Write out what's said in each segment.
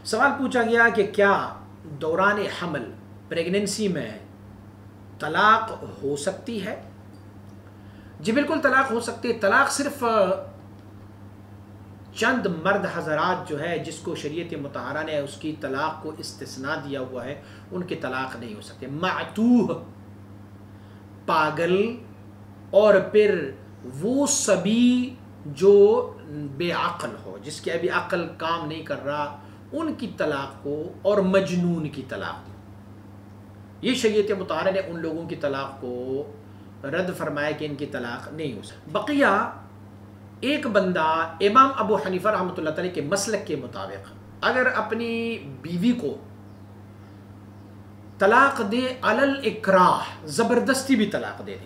سوال پوچھا گیا کہ کیا دوران حمل پریگننسی میں طلاق ہو سکتی ہے؟ جی بالکل طلاق ہو سکتی ہے. طلاق صرف چند مرد حضرات جو ہے جس کو شریعت مطہرہ نے اس کی طلاق کو استثناء دیا ہوا ہے ان کی طلاق نہیں ہو سکتی. معتوہ، پاگل، اور پھر وہ سبی جو بے عقل ہو، جس کی ابھی عقل کام نہیں کر رہا، ان کی طلاق کو، اور مجنون کی طلاق کو، یہ شریعت مطہرہ نے ان لوگوں کی طلاق کو رد فرمایا کہ ان کی طلاق نہیں ہو سکتی. بقیہ ایک بندہ امام ابو حنیفہ رحمۃ اللہ تعالی کے مسلک کے مطابق اگر اپنی بیوی کو طلاق دے علی الاکراہ، زبردستی بھی طلاق دے دے،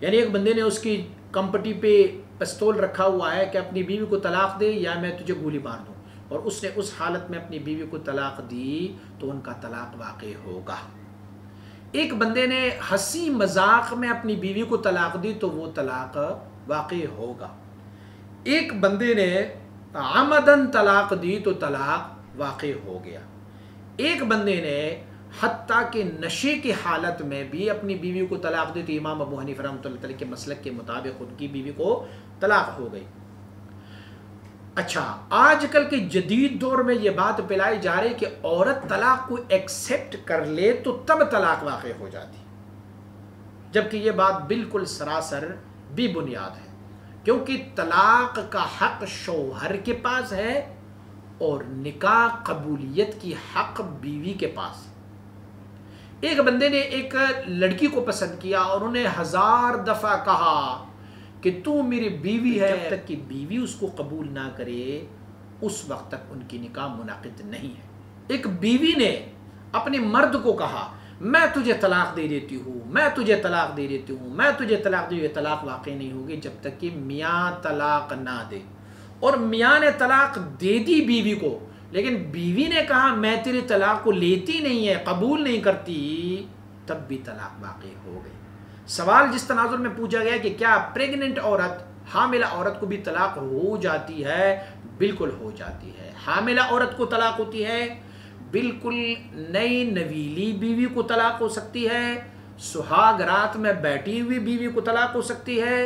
یعنی ایک بندے نے اس کی کمپٹی پہ پستول رکھا ہوا ہے کہ اپنی بیوی کو طلاق دے یا میں تجھے گولی مار دوں، اور اس نے اس حالت میں اپنی بیوی کو طلاق دی تو ان کا طلاق واقع ہوگا. ایک بندے نے ہنسی مذاق میں اپنی بیوی کو طلاق دی تو وہ طلاق واقع ہوگا. ایک بندے نے عمدن طلاق دی تو طلاق واقع ہو گیا. ایک بندے نے حتیٰ کہ نشے کی حالت میں بھی اپنی بیوی کو طلاق دی تو امام ابو حنیفہ رحمۃ اللہ تعالی کے مسلک کے مطابق ان کی بیوی کو طلاق ہو گئی. اچھا، آج کل کے جدید دور میں یہ بات پلائی جا رہی کہ عورت طلاق کو ایکسیپٹ کر لے تو تب طلاق واقع ہو جاتی، جبکہ یہ بات بالکل سراسر بے بنیاد ہے، کیونکہ طلاق کا حق شوہر کے پاس ہے اور نکاح قبولیت کی حق بیوی کے پاس. ایک بندے نے ایک لڑکی کو پسند کیا اور انہیں 1000 دفعہ کہا کہ تو میری بیوی ہے، جب تک کہ بیوی اس کو قبول نہ کرے اس وقت تک ان کی نکاح منعقد نہیں ہے. ایک بیوی نے اپنے مرد کو کہا میں تجھے طلاق دے دیتی ہوں، میں تجھے طلاق دے دیتی ہوں، میں تجھے طلاق دے، یہ طلاق واقع نہیں ہوگی جب تک کہ میاں طلاق نہ دے. اور میاں نے طلاق دے دی بیوی کو، لیکن بیوی نے کہا میں تیری طلاق کو لیتی نہیں ہے، قبول نہیں کرتی، تب بھی طلاق واقع ہو گئی. سوال جس تناظر میں پوچھا گیا کہ کیا پریگننٹ عورت، حاملہ عورت کو بھی طلاق ہو جاتی ہے؟ بالکل ہو جاتی ہے. حاملہ عورت کو طلاق ہوتی ہے، بالکل نئی نویلی بیوی کو طلاق ہو سکتی ہے، سہاگ رات میں بیٹھی ہوئی بیوی کو طلاق ہو سکتی ہے،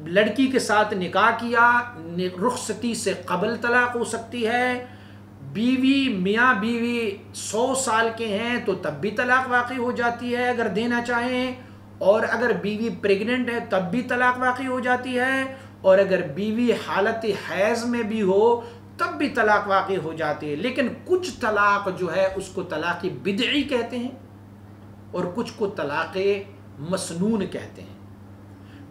لڑکی کے ساتھ نکاح کیا رخصتی سے قبل طلاق ہو سکتی ہے، بیوی میاں بیوی 100 سال کے ہیں تو تب بھی طلاق واقع ہو جاتی ہے اگر دینا چاہیں، اور اگر بیوی پریگننٹ ہے تب بھی طلاق واقع ہو جاتی ہے، اور اگر بیوی حالت حیض میں بھی ہو تب بھی طلاق واقع ہو جاتی ہے. لیکن کچھ طلاق جو ہے اس کو طلاق بدعی کہتے ہیں اور کچھ کو طلاق مسنون کہتے ہیں.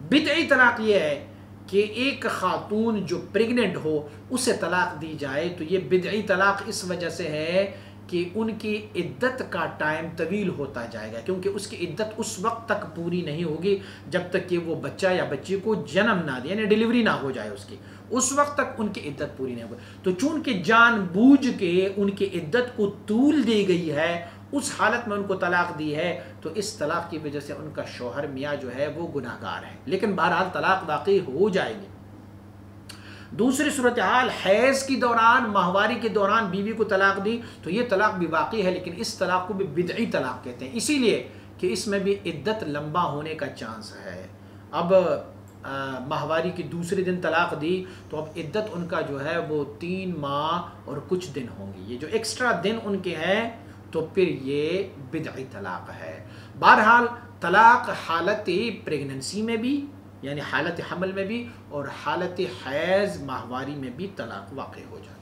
بدعی طلاق یہ ہے کہ ایک خاتون جو پریگننٹ ہو اسے طلاق دی جائے تو یہ بدعی طلاق اس وجہ سے ہے کہ ان کی عدت کا ٹائم طویل ہوتا جائے گا، کیونکہ اس کی عدت اس وقت تک پوری نہیں ہوگی جب تک کہ وہ بچہ یا بچی کو جنم نہ دے، یعنی ڈیلیوری نہ ہو جائے اس کی، اس وقت تک ان کی عدت پوری نہیں ہوگی. تو چونکہ جان بوجھ کے ان کی عدت کو طول دی گئی ہے، اس حالت میں ان کو طلاق دی ہے، تو اس طلاق کی وجہ سے ان کا شوہر میاں جو ہے وہ گناہگار ہے. لیکن بہرحال طلاق واقع ہو جائے گی. دوسری صورتحال حیض کی دوران، ماہواری کے دوران بیوی کو طلاق دی تو یہ طلاق بھی واقع ہے، لیکن اس طلاق کو بھی بدعی طلاق کہتے ہیں، اسی لیے کہ اس میں بھی عدت لمبا ہونے کا چانس ہے. اب ماہواری کی دوسرے دن طلاق دی تو اب عدت ان کا جو ہے وہ 3 ماہ اور کچھ دن ہوں گی. یہ جو ایکسٹرا دن ان کے ہیں تو پھر یہ بدعی طلاق ہے. بہرحال طلاق حالت پریگننسی میں بھی، یعنی حالت حمل میں بھی، اور حالت حیض ماہواری میں بھی طلاق واقع ہو جاتا ہے.